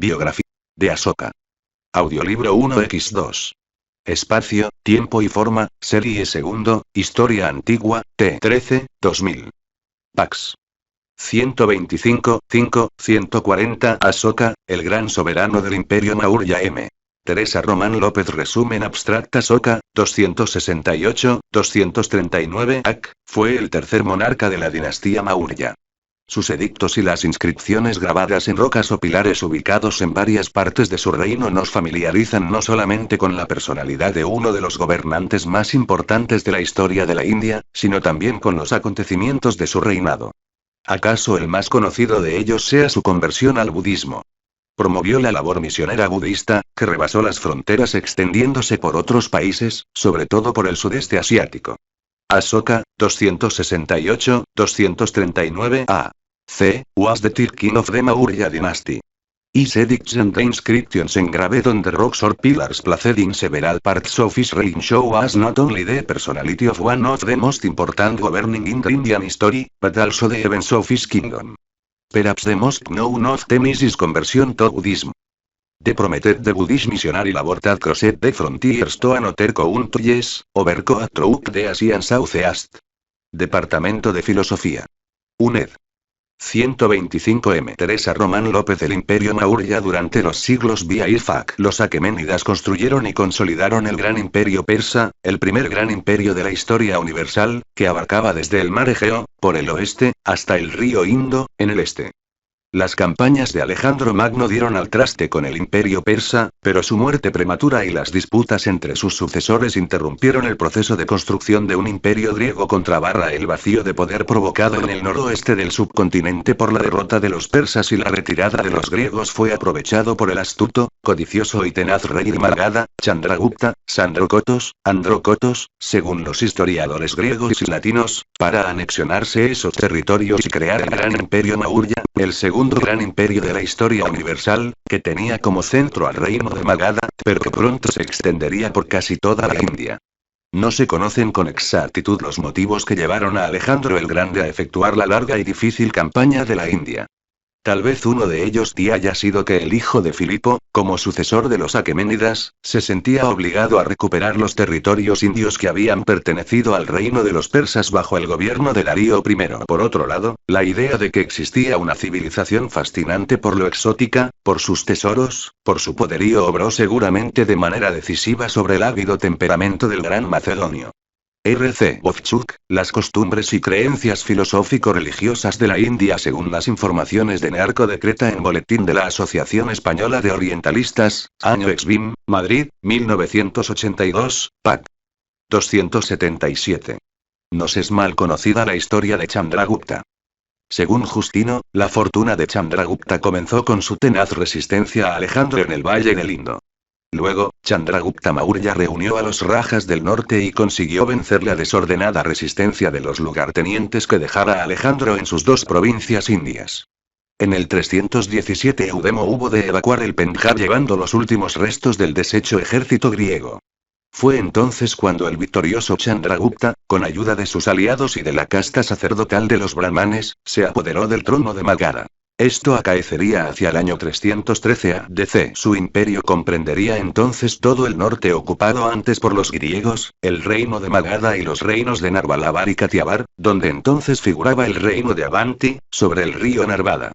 Biografía de Ahsoka. Audiolibro 1x2. Espacio, tiempo y forma, serie segundo, historia antigua, T13, 2000. Pax. 125, 5, 140. Ahsoka, el gran soberano del Imperio Maurya M. Teresa Román López. Resumen abstracto. Ahsoka, 268, 239 AC, fue el tercer monarca de la dinastía Maurya. Sus edictos y las inscripciones grabadas en rocas o pilares ubicados en varias partes de su reino nos familiarizan no solamente con la personalidad de uno de los gobernantes más importantes de la historia de la India, sino también con los acontecimientos de su reinado. ¿Acaso el más conocido de ellos sea su conversión al budismo? Promovió la labor misionera budista, que rebasó las fronteras extendiéndose por otros países, sobre todo por el sudeste asiático. Ahsoka, 268, 239 A. C. Was the third king of the Maurya dynasty. His edicts and the inscriptions engraved on the rocks or pillars placed in several parts of his reign show us not only the personality of one of the most important governing in the Indian history, but also the events of his kingdom. Perhaps the most known of them is his conversion to Buddhism. De prometer the Buddhist missionary labor that crossed the frontiers to another countries, overcoat throughout the Asian Southeast. Departamento de Filosofía. UNED. 125 Teresa Román López. Del Imperio Maurya durante los siglos Bia y Fak. Los aqueménidas construyeron y consolidaron el gran imperio persa, el primer gran imperio de la historia universal, que abarcaba desde el mar Egeo, por el oeste, hasta el río Indo, en el este. Las campañas de Alejandro Magno dieron al traste con el imperio persa, pero su muerte prematura y las disputas entre sus sucesores interrumpieron el proceso de construcción de un imperio griego. El vacío de poder provocado en el noroeste del subcontinente por la derrota de los persas y la retirada de los griegos fue aprovechado por el astuto, codicioso y tenaz rey de Magadha, Chandragupta, Androcotos, según los historiadores griegos y latinos, para anexionarse esos territorios y crear el gran imperio Maurya, el segundo gran imperio de la historia universal, que tenía como centro al reino de Magadha, pero que pronto se extendería por casi toda la India. No se conocen con exactitud los motivos que llevaron a Alejandro el Grande a efectuar la larga y difícil campaña de la India. Tal vez uno de ellos haya sido que el hijo de Filipo, como sucesor de los aqueménidas, se sentía obligado a recuperar los territorios indios que habían pertenecido al reino de los persas bajo el gobierno de Darío I. Por otro lado, la idea de que existía una civilización fascinante por lo exótica, por sus tesoros, por su poderío obró seguramente de manera decisiva sobre el ávido temperamento del gran macedonio. R.C. Wovchuk, las costumbres y creencias filosófico-religiosas de la India según las informaciones de Nearco de Creta en Boletín de la Asociación Española de Orientalistas, año Exbim, Madrid, 1982, pac. 277. Nos es mal conocida la historia de Chandragupta. Según Justino, la fortuna de Chandragupta comenzó con su tenaz resistencia a Alejandro en el Valle del Indo. Luego, Chandragupta Maurya reunió a los Rajas del norte y consiguió vencer la desordenada resistencia de los lugartenientes que dejara a Alejandro en sus dos provincias indias. En el 317 Eudemo hubo de evacuar el Pendjab llevando los últimos restos del deshecho ejército griego. Fue entonces cuando el victorioso Chandragupta, con ayuda de sus aliados y de la casta sacerdotal de los brahmanes, se apoderó del trono de Magadha. Esto acaecería hacia el año 313 a.D.C. Su imperio comprendería entonces todo el norte ocupado antes por los griegos, el reino de Magadha y los reinos de Narvalabar y Kathiabar, donde entonces figuraba el reino de Avanti, sobre el río Narvada.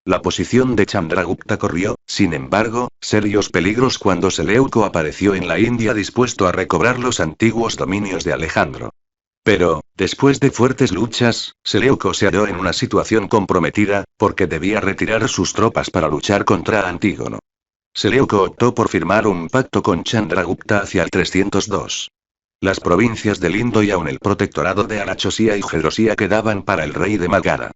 La posición de Chandragupta corrió, sin embargo, serios peligros cuando Seleuco apareció en la India dispuesto a recobrar los antiguos dominios de Alejandro. Pero, después de fuertes luchas, Seleuco se halló en una situación comprometida, porque debía retirar sus tropas para luchar contra Antígono. Seleuco optó por firmar un pacto con Chandragupta hacia el 302. Las provincias del Indo y aun el protectorado de Arachosía y Gedrosía quedaban para el rey de Magadha.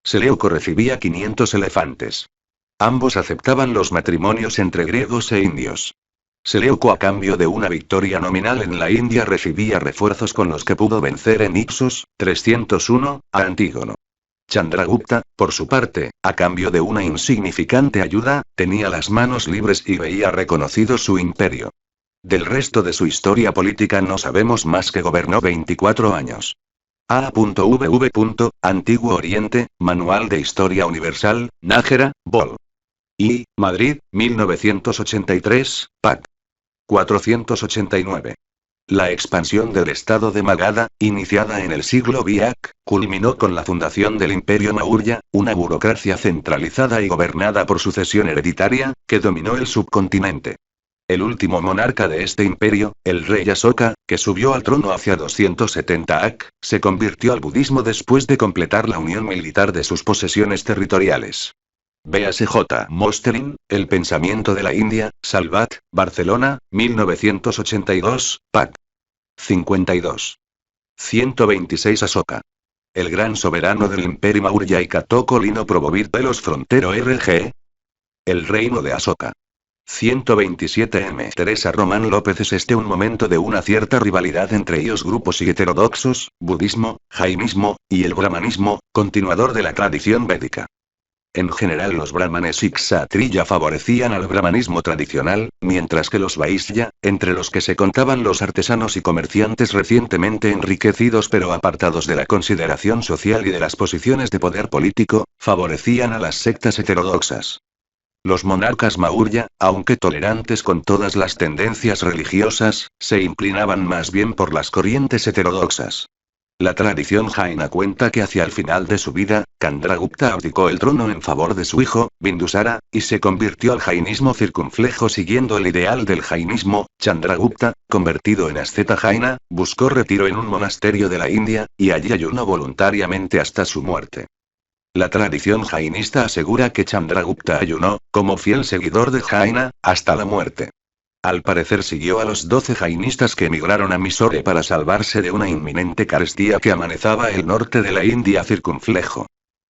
Seleuco recibía 500 elefantes. Ambos aceptaban los matrimonios entre griegos e indios. Seleuco a cambio de una victoria nominal en la India recibía refuerzos con los que pudo vencer en Ixos, 301, a Antígono. Chandragupta, por su parte, a cambio de una insignificante ayuda, tenía las manos libres y veía reconocido su imperio. Del resto de su historia política no sabemos más que gobernó 24 años. A.V. Antiguo Oriente, Manual de Historia Universal, Nájera, Vol. I. Madrid, 1983, pág. 489. La expansión del estado de Magadha, iniciada en el siglo Biak, culminó con la fundación del Imperio Maurya, una burocracia centralizada y gobernada por sucesión hereditaria, que dominó el subcontinente. El último monarca de este imperio, el rey Asoka, que subió al trono hacia 270 AC, se convirtió al budismo después de completar la unión militar de sus posesiones territoriales. Véase J. Mosterin, El pensamiento de la India, Salvat, Barcelona, 1982, pág. 52. 126 Asoka. El gran soberano del Imperio Maurya y Katoko Lino Probovit de los Frontero RG. El reino de Asoka. 127 M. Teresa Román López. Es un momento de una cierta rivalidad entre ellos grupos y heterodoxos, budismo, jainismo, y el brahmanismo, continuador de la tradición védica. En general los brahmanes y kshatriya favorecían al brahmanismo tradicional, mientras que los vaishya, entre los que se contaban los artesanos y comerciantes recientemente enriquecidos pero apartados de la consideración social y de las posiciones de poder político, favorecían a las sectas heterodoxas. Los monarcas Maurya, aunque tolerantes con todas las tendencias religiosas, se inclinaban más bien por las corrientes heterodoxas. La tradición jaina cuenta que hacia el final de su vida, Chandragupta abdicó el trono en favor de su hijo, Bindusara, y se convirtió al jainismo circunflejo siguiendo el ideal del jainismo. Chandragupta, convertido en asceta jaina, buscó retiro en un monasterio de la India, y allí ayunó voluntariamente hasta su muerte. La tradición jainista asegura que Chandragupta ayunó, como fiel seguidor de Jaina, hasta la muerte. Al parecer siguió a los 12 jainistas que emigraron a Mysore para salvarse de una inminente carestía que amenazaba el norte de la India circunflejo.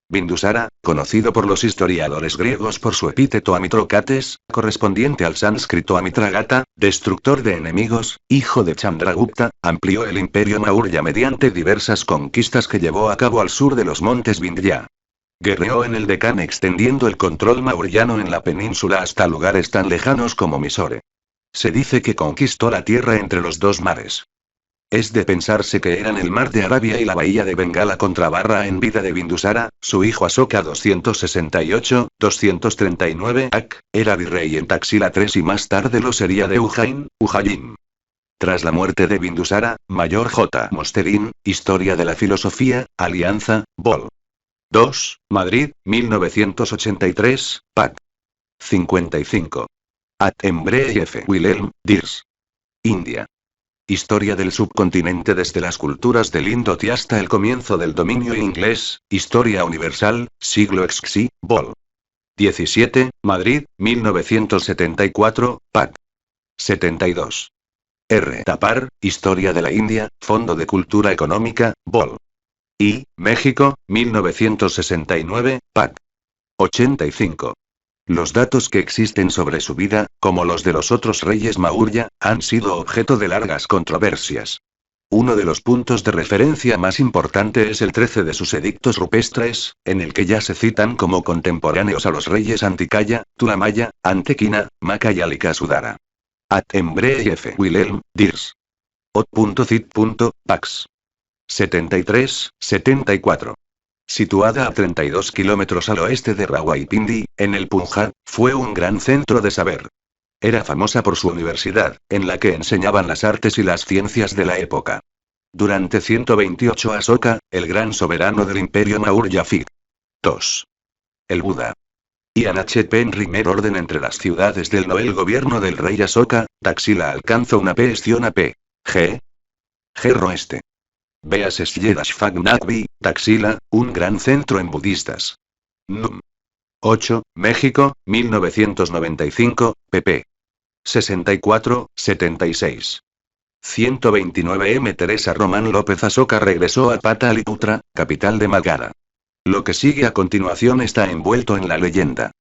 Bindusara, conocido por los historiadores griegos por su epíteto Amitrocates, correspondiente al sánscrito Amitragata, destructor de enemigos, hijo de Chandragupta, amplió el imperio Maurya mediante diversas conquistas que llevó a cabo al sur de los montes Vindhya. Guerreó en el Deccan extendiendo el control mauryano en la península hasta lugares tan lejanos como Mysore. Se dice que conquistó la tierra entre los dos mares. Es de pensarse que eran el mar de Arabia y la bahía de Bengala contra en vida de Bindusara, su hijo Asoka 268-239 AC, era virrey en Taxila III y más tarde lo sería de Ujjain, Ujjain. Tras la muerte de Bindusara, Mayor J. Mosterin, Historia de la Filosofía, Alianza, Vol. 2, Madrid, 1983, pág. 55. Attenborough y F. Wilhelm, Dirs. India. Historia del subcontinente desde las culturas del Indoti hasta el comienzo del dominio inglés, Historia Universal, siglo XXI, Vol. 17, Madrid, 1974, pág. 72. R. Tapar, Historia de la India, Fondo de Cultura Económica, Vol. I. México, 1969, pág. 85. Los datos que existen sobre su vida, como los de los otros reyes Maurya, han sido objeto de largas controversias. Uno de los puntos de referencia más importante es el 13 de sus edictos rupestres, en el que ya se citan como contemporáneos a los reyes Antikaya, Tulamaya, Antekina, Maka y Alikasudara. Attenborough y F. Wilhelm, Dirs. Ot.cit. Pax. 73-74. Situada a 32 kilómetros al oeste de Rawalpindi, en el Punjab, fue un gran centro de saber. Era famosa por su universidad, en la que enseñaban las artes y las ciencias de la época. Durante 128 Asoka, el gran soberano del imperio Maurya Fig. 2. El Buda. INHP en primer orden entre las ciudades del Noel gobierno del rey Asoka, Taxila alcanzó una P. G. Oeste. Véase Shyedashfag Nagbi, Taxila, un gran centro en budistas. Núm. 8, México, 1995, pp. 64-76. 129 M. Teresa Román López Asoka regresó a Pataliputra, capital de Magadha. Lo que sigue a continuación está envuelto en la leyenda.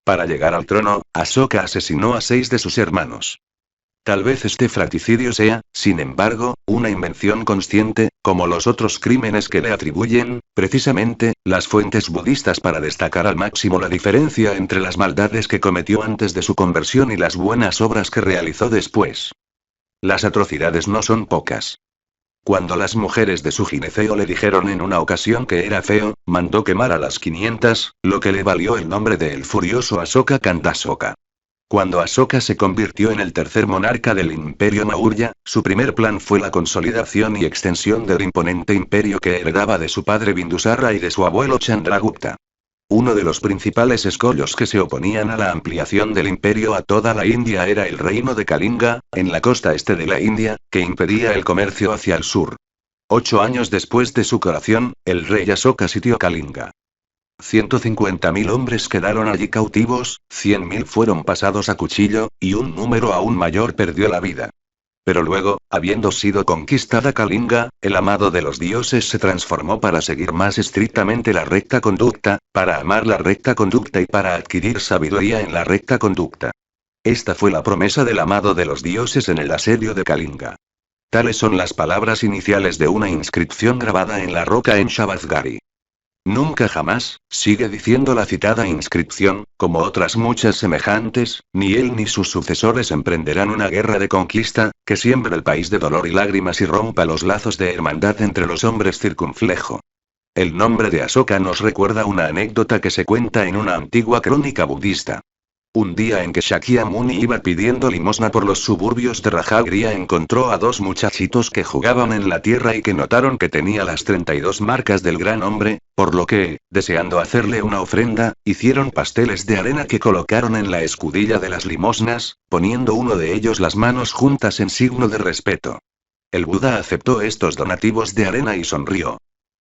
Para llegar al trono, Asoka asesinó a 6 de sus hermanos. Tal vez este fratricidio sea, sin embargo, una invención consciente, como los otros crímenes que le atribuyen, precisamente, las fuentes budistas para destacar al máximo la diferencia entre las maldades que cometió antes de su conversión y las buenas obras que realizó después. Las atrocidades no son pocas. Cuando las mujeres de su gineceo le dijeron en una ocasión que era feo, mandó quemar a las 500, lo que le valió el nombre de el furioso Asoka Kandasoka. Cuando Asoka se convirtió en el tercer monarca del Imperio Maurya, su primer plan fue la consolidación y extensión del imponente imperio que heredaba de su padre Bindusara y de su abuelo Chandragupta. Uno de los principales escollos que se oponían a la ampliación del imperio a toda la India era el reino de Kalinga, en la costa este de la India, que impedía el comercio hacia el sur. 8 años después de su coronación, el rey Asoka sitió Kalinga. 150.000 hombres quedaron allí cautivos, 100.000 fueron pasados a cuchillo, y un número aún mayor perdió la vida. Pero luego, habiendo sido conquistada Kalinga, el amado de los dioses se transformó para seguir más estrictamente la recta conducta, para amar la recta conducta y para adquirir sabiduría en la recta conducta. Esta fue la promesa del amado de los dioses en el asedio de Kalinga. Tales son las palabras iniciales de una inscripción grabada en la roca en Shabadgari. Nunca jamás, sigue diciendo la citada inscripción, como otras muchas semejantes, ni él ni sus sucesores emprenderán una guerra de conquista, que siembre el país de dolor y lágrimas y rompa los lazos de hermandad entre los hombres circunflejo. El nombre de Asoka nos recuerda una anécdota que se cuenta en una antigua crónica budista. Un día en que Shakyamuni iba pidiendo limosna por los suburbios de Rajagriha encontró a 2 muchachitos que jugaban en la tierra y que notaron que tenía las 32 marcas del gran hombre, por lo que, deseando hacerle una ofrenda, hicieron pasteles de arena que colocaron en la escudilla de las limosnas, poniendo uno de ellos las manos juntas en signo de respeto. El Buda aceptó estos donativos de arena y sonrió.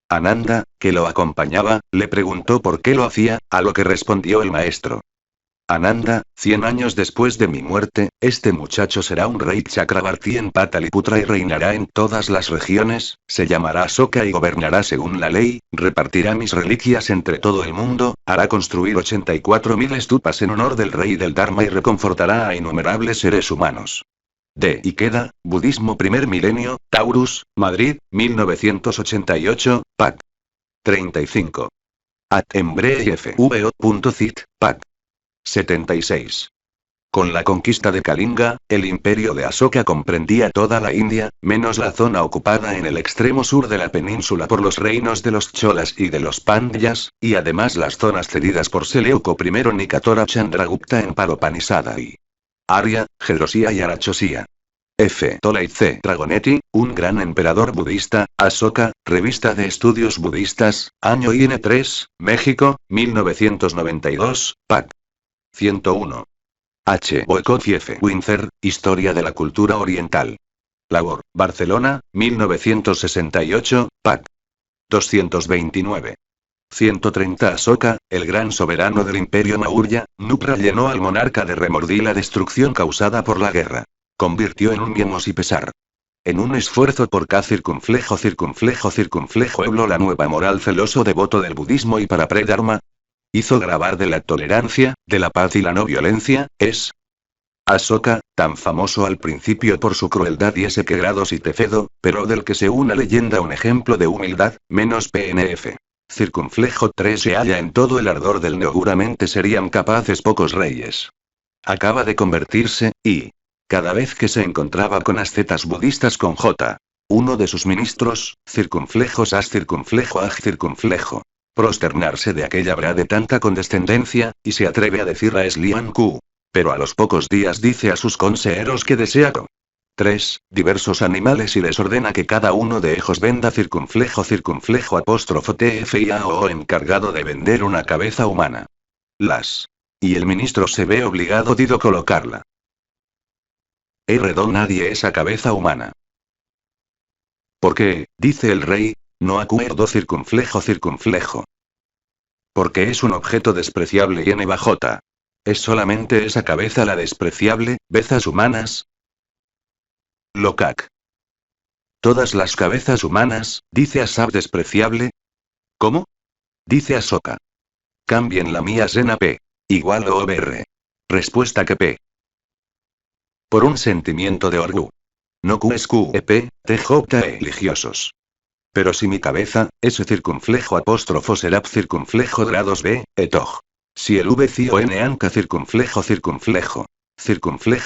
Ananda, que lo acompañaba, le preguntó por qué lo hacía, a lo que respondió el maestro. Ananda, 100 años después de mi muerte, este muchacho será un rey Chakrabarti en Pataliputra y reinará en todas las regiones, se llamará Asoka y gobernará según la ley, repartirá mis reliquias entre todo el mundo, hará construir 84.000 estupas en honor del rey del Dharma y reconfortará a innumerables seres humanos. D. Ikeda, Budismo Primer Milenio, Taurus, Madrid, 1988, Pac. 35. @embreefvo.cit, Pac. 76. Con la conquista de Kalinga, el imperio de Asoka comprendía toda la India, menos la zona ocupada en el extremo sur de la península por los reinos de los Cholas y de los Pandyas, y además las zonas cedidas por Seleuco I Nikatora Chandragupta en Paropanisada y Arya, Gedrosía y Arachosía. F. Tolai C. Dragonetti, un gran emperador budista, Asoka, Revista de Estudios Budistas, año IN 3, México, 1992, Pac. 101. H. Boekov y F. Winzer, Historia de la Cultura Oriental. Labor, Barcelona, 1968, Pac. 229. 130 Asoka, el gran soberano del Imperio Maurya, Nupra llenó al monarca de remordí la destrucción causada por la guerra. Convirtió en un miemos y pesar. En un esfuerzo por circunflejo pueblo la nueva moral celoso devoto del budismo y para pre-dharma. Hizo grabar de la tolerancia, de la paz y la no violencia, es Asoka, tan famoso al principio por su crueldad y ese que grados y tefedo, pero del que se una leyenda un ejemplo de humildad, menos PNF. Circunflejo 3 se halla en todo el ardor del neoguramente serían capaces pocos reyes. Acaba de convertirse, y cada vez que se encontraba con ascetas budistas con J. Uno de sus ministros, circunflejos as circunflejo aj circunflejo. Prosternarse de aquella bra de tanta condescendencia, y se atreve a decir a Slian Q. Pero a los pocos días dice a sus consejeros que desea 3 diversos animales y les ordena que cada uno de ellos venda circunflejo apóstrofo TFIAO encargado de vender una cabeza humana. Y el ministro se ve obligado a colocarla. Nadie esa cabeza humana. ¿Por qué? Dice el rey. No acuerdo circunflejo. Porque es un objeto despreciable y NBJ. ¿Es solamente esa cabeza la despreciable, bezas humanas? Locac. Todas las cabezas humanas, dice Asab despreciable. ¿Cómo? Dice Asoka. Cambien la mía Sena P. Igual o OBR. Respuesta que P. Por un sentimiento de orgullo. No QSQEP, TJ religiosos. Pero si mi cabeza, ese circunflejo apóstrofo será circunflejo grados B, etoj. Si el VCON anca circunflejo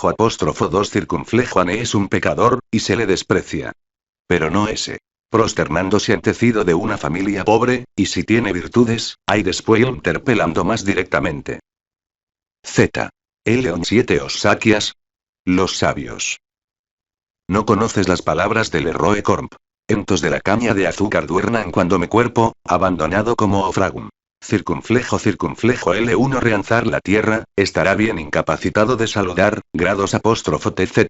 apóstrofo 2 circunflejo ane es un pecador, y se le desprecia. Pero no ese. Prosternándose ante Cido de una familia pobre, y si tiene virtudes, hay después interpelando más directamente. Z. León 7 Osakias. Los sabios. No conoces las palabras del Leroy Corp. Entos de la caña de azúcar duernan cuando mi cuerpo, abandonado como ofragum. Circunflejo L1 reanzar la tierra, estará bien incapacitado de saludar, grados apóstrofo TZ.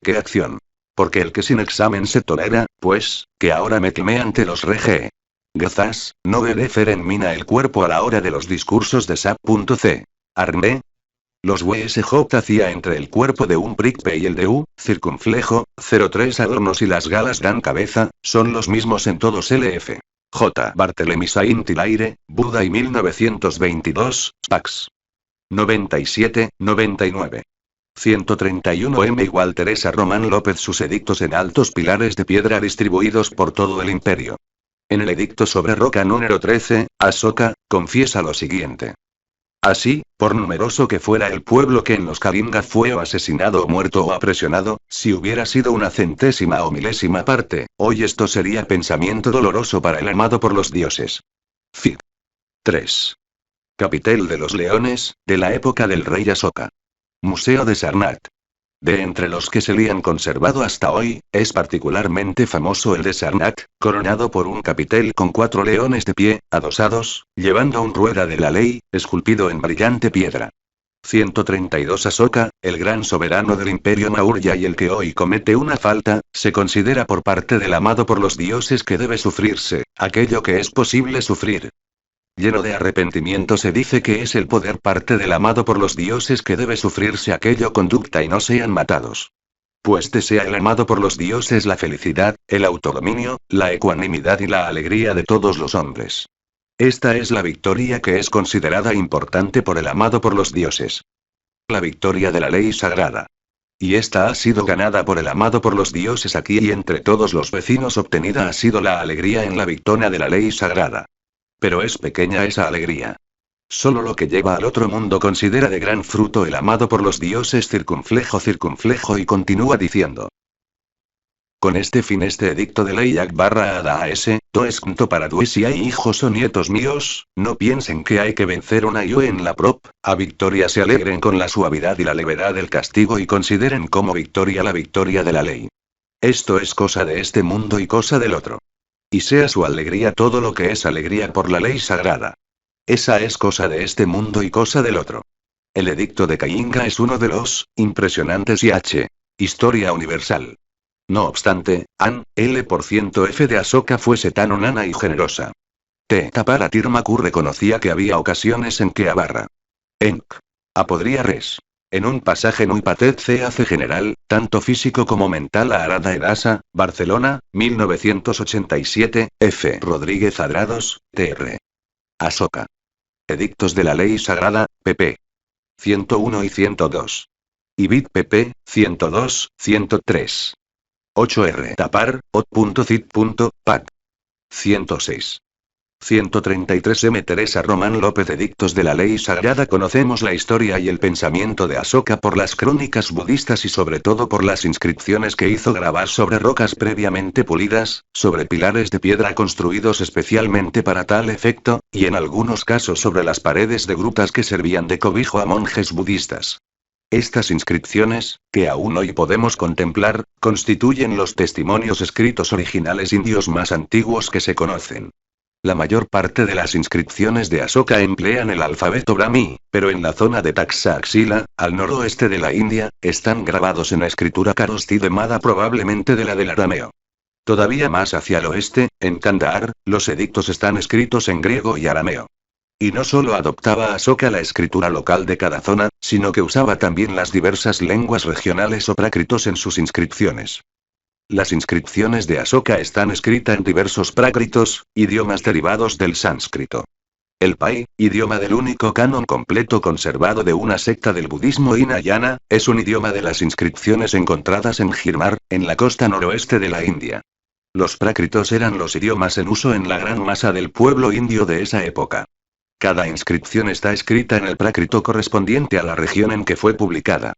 ¿Qué acción? Porque el que sin examen se tolera, pues, que ahora me quemé ante los rege. Gazas, no veré mina el cuerpo a la hora de los discursos de SAP.c. Armé. Los WSJ hacía entre el cuerpo de un Pricpe y el de U, circunflejo, 03 adornos y las galas dan cabeza, son los mismos en todos LF. J. Barthélemy Saint-Hilaire, Buda y 1922, Pax. 97, 99. 131 M igual Teresa Román López sus edictos en altos pilares de piedra distribuidos por todo el imperio. En el edicto sobre roca número 13, Asoka, confiesa lo siguiente. Así, por numeroso que fuera el pueblo que en los Kalinga fue o asesinado o muerto o aprisionado, si hubiera sido una centésima o milésima parte, hoy esto sería pensamiento doloroso para el amado por los dioses. Fig. 3. Capitel de los Leones, de la época del rey Asoka. Museo de Sarnath. De entre los que se le han conservado hasta hoy, es particularmente famoso el de Sarnath, coronado por un capitel con 4 leones de pie, adosados, llevando un rueda de la ley, esculpido en brillante piedra. 132 Asoka, el gran soberano del imperio Maurya y el que hoy comete una falta, se considera por parte del amado por los dioses que debe sufrirse, aquello que es posible sufrir. Lleno de arrepentimiento se dice que es el poder parte del amado por los dioses que debe sufrirse aquello conducta y no sean matados. Pues desea el amado por los dioses la felicidad, el autodominio, la ecuanimidad y la alegría de todos los hombres. Esta es la victoria que es considerada importante por el amado por los dioses. La victoria de la ley sagrada. Y esta ha sido ganada por el amado por los dioses aquí y entre todos los vecinos obtenida ha sido la alegría en la victoria de la ley sagrada. Pero es pequeña esa alegría. Solo lo que lleva al otro mundo considera de gran fruto el amado por los dioses circunflejo y continúa diciendo. Con este fin este edicto de ley /ada-as, to escto para si hay hijos o nietos míos, no piensen que hay que vencer una yo en la prop, a victoria se alegren con la suavidad y la levedad del castigo y consideren como victoria la victoria de la ley. Esto es cosa de este mundo y cosa del otro. Y sea su alegría todo lo que es alegría por la ley sagrada. Esa es cosa de este mundo y cosa del otro. El edicto de Kainga es uno de los impresionantes y historia universal. No obstante, An, L% de Asoka fuese tan onana y generosa. T. Tapara Tirmaku reconocía que había ocasiones en que Abarra. Enk. A podría res. En un pasaje muy patet se hace general, tanto físico como mental a Arada Edasa, Barcelona, 1987, F. Rodríguez Adrados, Tr. Asoka. Edictos de la Ley Sagrada, pp. 101 y 102. Ibid pp. 102, 103. 8R. Tapar, ot.cit.pac. 106. 133 M. Teresa Román López Edictos de la Ley Sagrada. Conocemos la historia y el pensamiento de Asoka por las crónicas budistas y sobre todo por las inscripciones que hizo grabar sobre rocas previamente pulidas, sobre pilares de piedra construidos especialmente para tal efecto, y en algunos casos sobre las paredes de grutas que servían de cobijo a monjes budistas. Estas inscripciones, que aún hoy podemos contemplar, constituyen los testimonios escritos originales indios más antiguos que se conocen. La mayor parte de las inscripciones de Asoka emplean el alfabeto brahmi, pero en la zona de Taxaxila, al noroeste de la India, están grabados en la escritura Kharosthi demada probablemente de la del arameo. Todavía más hacia el oeste, en Kandahar, los edictos están escritos en griego y arameo. Y no solo adoptaba Asoka la escritura local de cada zona, sino que usaba también las diversas lenguas regionales o prácritos en sus inscripciones. Las inscripciones de Asoka están escritas en diversos prácritos, idiomas derivados del sánscrito. El Pai, idioma del único canon completo conservado de una secta del budismo Hinayana, es un idioma de las inscripciones encontradas en Girmar, en la costa noroeste de la India. Los prácritos eran los idiomas en uso en la gran masa del pueblo indio de esa época. Cada inscripción está escrita en el prácrito correspondiente a la región en que fue publicada.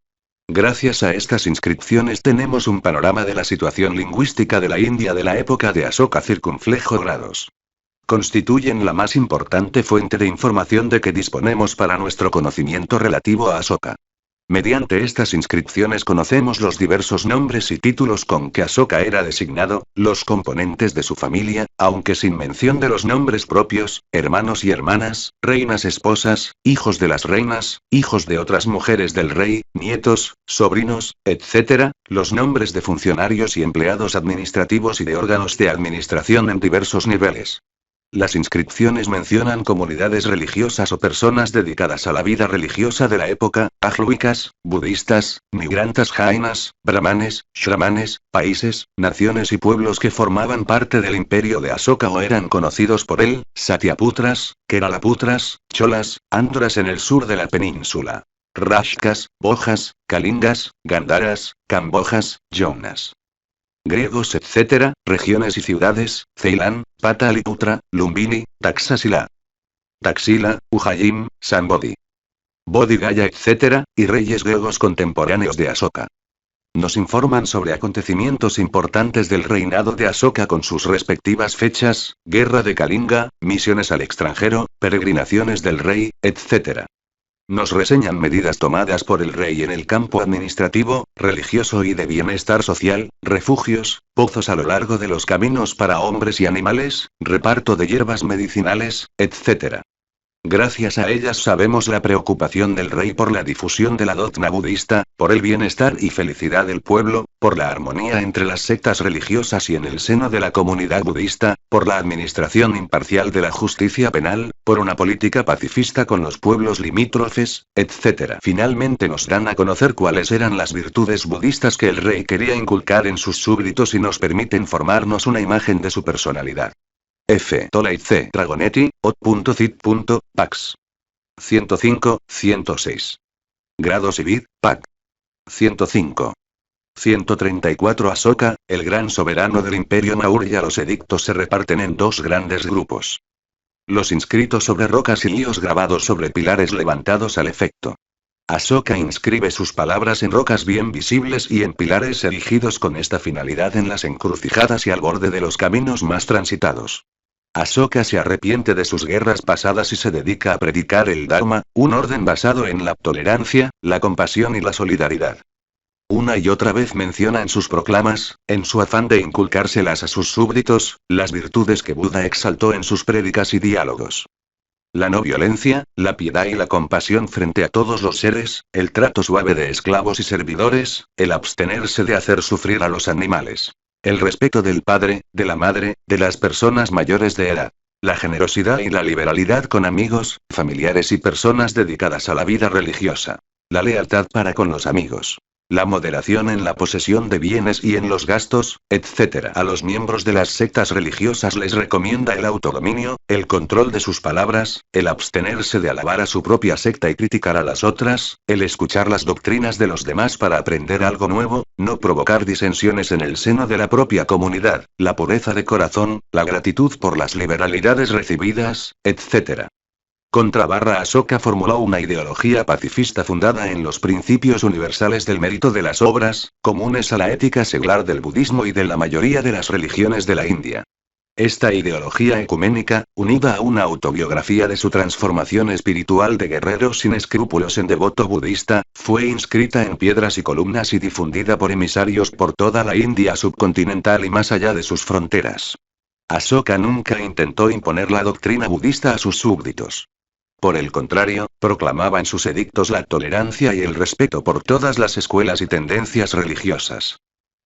Gracias a estas inscripciones tenemos un panorama de la situación lingüística de la India de la época de Asoka circunflejo grados. Constituyen la más importante fuente de información de que disponemos para nuestro conocimiento relativo a Asoka. Mediante estas inscripciones conocemos los diversos nombres y títulos con que Asoka era designado, los componentes de su familia, aunque sin mención de los nombres propios, hermanos y hermanas, reinas esposas, hijos de las reinas, hijos de otras mujeres del rey, nietos, sobrinos, etc., los nombres de funcionarios y empleados administrativos y de órganos de administración en diversos niveles. Las inscripciones mencionan comunidades religiosas o personas dedicadas a la vida religiosa de la época, ajluikas, budistas, migrantas jainas, brahmanes, shramanes, países, naciones y pueblos que formaban parte del imperio de Asoka o eran conocidos por él, Satyaputras, Keralaputras, cholas, andhras en el sur de la península. Rashkas, bojas, kalingas, gandharas, cambojas, yaunas. Griegos etc., regiones y ciudades, Ceilán, Pataliputra, Lumbini, Taxila, Ujjain, Sambodhi, Bodhi Gaya etc., y reyes griegos contemporáneos de Asoka. Nos informan sobre acontecimientos importantes del reinado de Asoka con sus respectivas fechas, guerra de Kalinga, misiones al extranjero, peregrinaciones del rey, etc. Nos reseñan medidas tomadas por el rey en el campo administrativo, religioso y de bienestar social, refugios, pozos a lo largo de los caminos para hombres y animales, reparto de hierbas medicinales, etc. Gracias a ellas sabemos la preocupación del rey por la difusión de la doctrina budista, por el bienestar y felicidad del pueblo, por la armonía entre las sectas religiosas y en el seno de la comunidad budista, por la administración imparcial de la justicia penal, por una política pacifista con los pueblos limítrofes, etc. Finalmente nos dan a conocer cuáles eran las virtudes budistas que el rey quería inculcar en sus súbditos y nos permiten formarnos una imagen de su personalidad. F. Tolai C. Dragonetti, Pax. 105, 106. Grados y vid, Pac. 105. 134 Asoka, el gran soberano del imperio Maurya. Los edictos se reparten en dos grandes grupos. Los inscritos sobre rocas y líos grabados sobre pilares levantados al efecto. Asoka inscribe sus palabras en rocas bien visibles y en pilares erigidos con esta finalidad en las encrucijadas y al borde de los caminos más transitados. Asoka se arrepiente de sus guerras pasadas y se dedica a predicar el Dharma, un orden basado en la tolerancia, la compasión y la solidaridad. Una y otra vez menciona en sus proclamas, en su afán de inculcárselas a sus súbditos, las virtudes que Buda exaltó en sus prédicas y diálogos. La no violencia, la piedad y la compasión frente a todos los seres, el trato suave de esclavos y servidores, el abstenerse de hacer sufrir a los animales. El respeto del padre, de la madre, de las personas mayores de edad. La generosidad y la liberalidad con amigos, familiares y personas dedicadas a la vida religiosa. La lealtad para con los amigos. La moderación en la posesión de bienes y en los gastos, etc. A los miembros de las sectas religiosas les recomienda el autodominio, el control de sus palabras, el abstenerse de alabar a su propia secta y criticar a las otras, el escuchar las doctrinas de los demás para aprender algo nuevo, no provocar disensiones en el seno de la propia comunidad, la pureza de corazón, la gratitud por las liberalidades recibidas, etc. Asoka formuló una ideología pacifista fundada en los principios universales del mérito de las obras, comunes a la ética seglar del budismo y de la mayoría de las religiones de la India. Esta ideología ecuménica, unida a una autobiografía de su transformación espiritual de guerrero sin escrúpulos en devoto budista, fue inscrita en piedras y columnas y difundida por emisarios por toda la India subcontinental y más allá de sus fronteras. Asoka nunca intentó imponer la doctrina budista a sus súbditos. Por el contrario, proclamaba en sus edictos la tolerancia y el respeto por todas las escuelas y tendencias religiosas.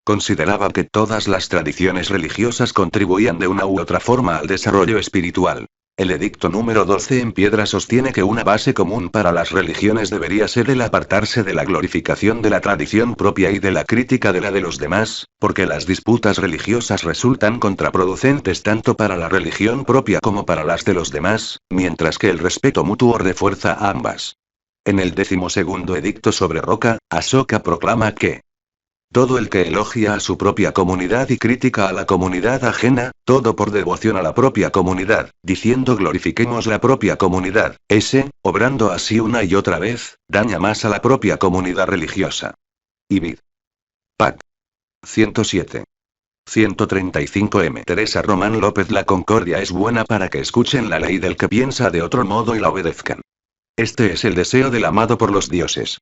Consideraba que todas las tradiciones religiosas contribuían de una u otra forma al desarrollo espiritual. El edicto número 12 en piedra sostiene que una base común para las religiones debería ser el apartarse de la glorificación de la tradición propia y de la crítica de la de los demás, porque las disputas religiosas resultan contraproducentes tanto para la religión propia como para las de los demás, mientras que el respeto mutuo refuerza a ambas. En el 12º edicto sobre roca, Asoka proclama que todo el que elogia a su propia comunidad y critica a la comunidad ajena, todo por devoción a la propia comunidad, diciendo glorifiquemos la propia comunidad, obrando así una y otra vez, daña más a la propia comunidad religiosa. Ibid. Pac. 107. 135M. Teresa Román López. La concordia es buena para que escuchen la ley del que piensa de otro modo y la obedezcan. Este es el deseo del amado por los dioses.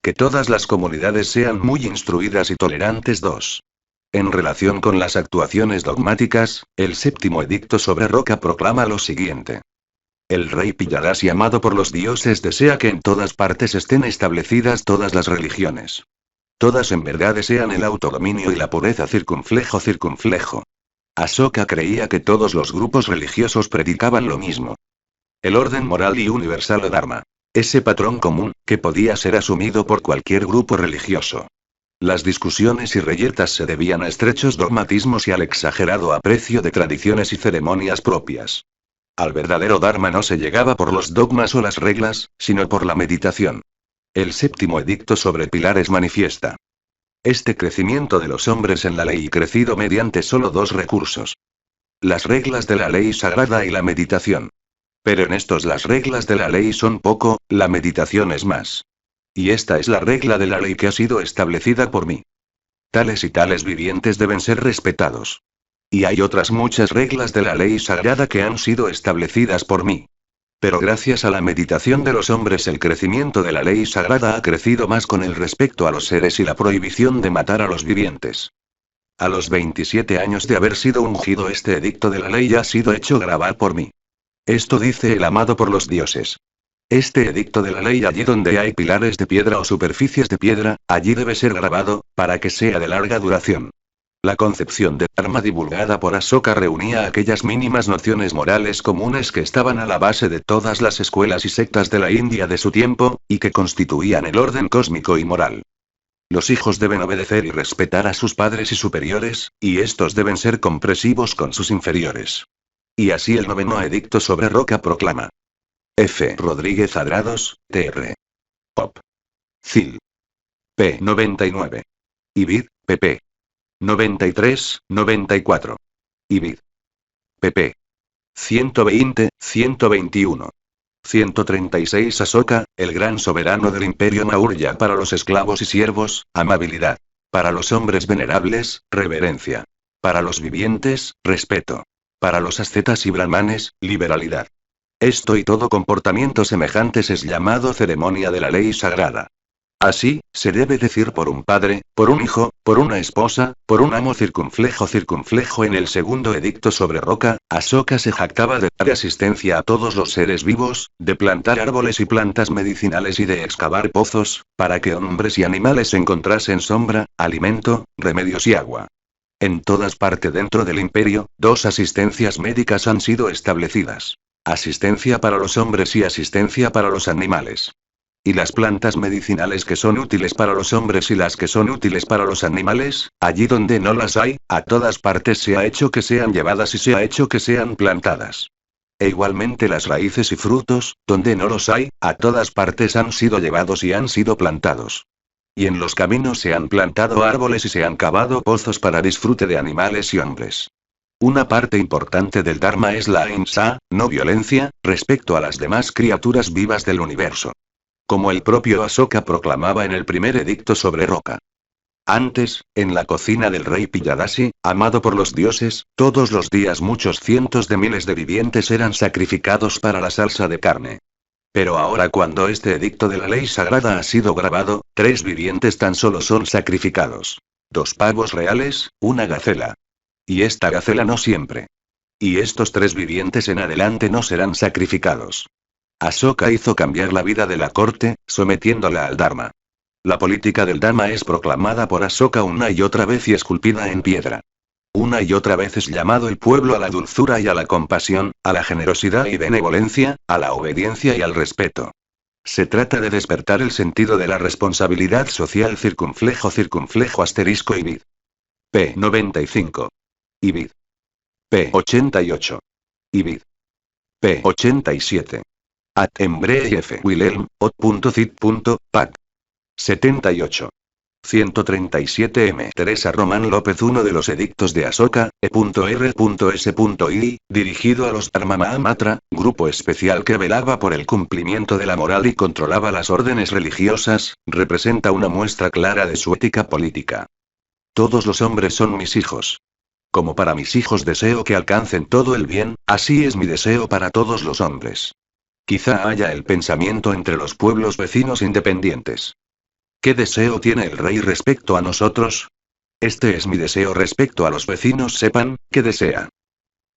Que todas las comunidades sean muy instruidas y tolerantes. 2. En relación con las actuaciones dogmáticas, el séptimo edicto sobre Roca proclama lo siguiente. El rey Pilladasi amado por los dioses desea que en todas partes estén establecidas todas las religiones. Todas en verdad desean el autodominio y la pureza. Circunflejo. Asoka creía que todos los grupos religiosos predicaban lo mismo. El orden moral y universal o Dharma. Ese patrón común, que podía ser asumido por cualquier grupo religioso. Las discusiones y reyertas se debían a estrechos dogmatismos y al exagerado aprecio de tradiciones y ceremonias propias. Al verdadero Dharma no se llegaba por los dogmas o las reglas, sino por la meditación. El séptimo edicto sobre pilares manifiesta este crecimiento de los hombres en la ley crecido mediante solo dos recursos. Las reglas de la ley sagrada y la meditación. Pero en estos las reglas de la ley son poco, la meditación es más. Y esta es la regla de la ley que ha sido establecida por mí. Tales y tales vivientes deben ser respetados. Y hay otras muchas reglas de la ley sagrada que han sido establecidas por mí. Pero gracias a la meditación de los hombres el crecimiento de la ley sagrada ha crecido más con el respecto a los seres y la prohibición de matar a los vivientes. A los 27 años de haber sido ungido este edicto de la ley ha sido hecho grabar por mí. Esto dice el amado por los dioses. Este edicto de la ley allí donde hay pilares de piedra o superficies de piedra, allí debe ser grabado, para que sea de larga duración. La concepción de Dharma divulgada por Asoka reunía aquellas mínimas nociones morales comunes que estaban a la base de todas las escuelas y sectas de la India de su tiempo, y que constituían el orden cósmico y moral. Los hijos deben obedecer y respetar a sus padres y superiores, y estos deben ser comprensivos con sus inferiores. Y así el noveno edicto sobre Roca proclama. F. Rodríguez Adrados, Tr. Pop. Cil. P. 99. Ibid, pp. 93, 94. Ibid. pp. 120, 121. 136 Asoka, el gran soberano del imperio Maurya para los esclavos y siervos, amabilidad. Para los hombres venerables, reverencia. Para los vivientes, respeto. Para los ascetas y brahmanes, liberalidad. Esto y todo comportamiento semejantes es llamado ceremonia de la ley sagrada. Así, se debe decir por un padre, por un hijo, por una esposa, por un amo. Circunflejo en el segundo edicto sobre Roca, Asoka se jactaba de dar asistencia a todos los seres vivos, de plantar árboles y plantas medicinales y de excavar pozos, para que hombres y animales encontrasen sombra, alimento, remedios y agua. En todas partes dentro del imperio, dos asistencias médicas han sido establecidas. Asistencia para los hombres y asistencia para los animales. Y las plantas medicinales que son útiles para los hombres y las que son útiles para los animales, allí donde no las hay, a todas partes se ha hecho que sean llevadas y se ha hecho que sean plantadas. E igualmente las raíces y frutos, donde no los hay, a todas partes han sido llevados y han sido plantados. Y en los caminos se han plantado árboles y se han cavado pozos para disfrute de animales y hombres. Una parte importante del Dharma es la ahimsa, no violencia, respecto a las demás criaturas vivas del universo. Como el propio Asoka proclamaba en el primer edicto sobre Roca. Antes, en la cocina del rey Pilladasi, amado por los dioses, todos los días muchos cientos de miles de vivientes eran sacrificados para la salsa de carne. Pero ahora cuando este edicto de la ley sagrada ha sido grabado, 3 vivientes tan solo son sacrificados. 2 pavos reales, una gacela. Y esta gacela no siempre. Y estos 3 vivientes en adelante no serán sacrificados. Asoka hizo cambiar la vida de la corte, sometiéndola al Dharma. La política del Dharma es proclamada por Asoka una y otra vez y esculpida en piedra. Una y otra vez es llamado el pueblo a la dulzura y a la compasión, a la generosidad y benevolencia, a la obediencia y al respeto. Se trata de despertar el sentido de la responsabilidad social. Circunflejo asterisco Ibid. P. 95. Ibid. P. 88. Ibid. P. 87. At Embree F. Wilhelm, Ot.cit.pac. 78. 137M. Teresa Román López. Uno de los edictos de Ashoka, E.R.S.I, dirigido a los Dharma Mahamatra, grupo especial que velaba por el cumplimiento de la moral y controlaba las órdenes religiosas, representa una muestra clara de su ética política. Todos los hombres son mis hijos. Como para mis hijos deseo que alcancen todo el bien, así es mi deseo para todos los hombres. Quizá haya el pensamiento entre los pueblos vecinos independientes. ¿Qué deseo tiene el rey respecto a nosotros? Este es mi deseo respecto a los vecinos. Sepan, que desea.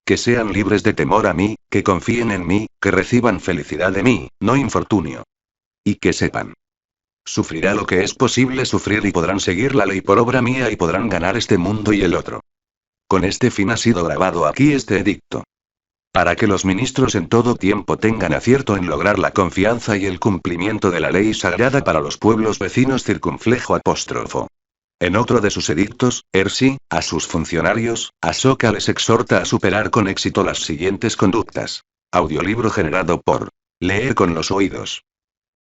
Que sean libres de temor a mí, que confíen en mí, que reciban felicidad de mí, no infortunio. Y que sepan. Sufrirá lo que es posible sufrir y podrán seguir la ley por obra mía y podrán ganar este mundo y el otro. Con este fin ha sido grabado aquí este edicto. Para que los ministros en todo tiempo tengan acierto en lograr la confianza y el cumplimiento de la ley sagrada para los pueblos vecinos. Circunflejo apóstrofo. En otro de sus edictos, ERSI, a sus funcionarios, Ashoka les exhorta a superar con éxito las siguientes conductas. Audiolibro generado por Leer con los oídos.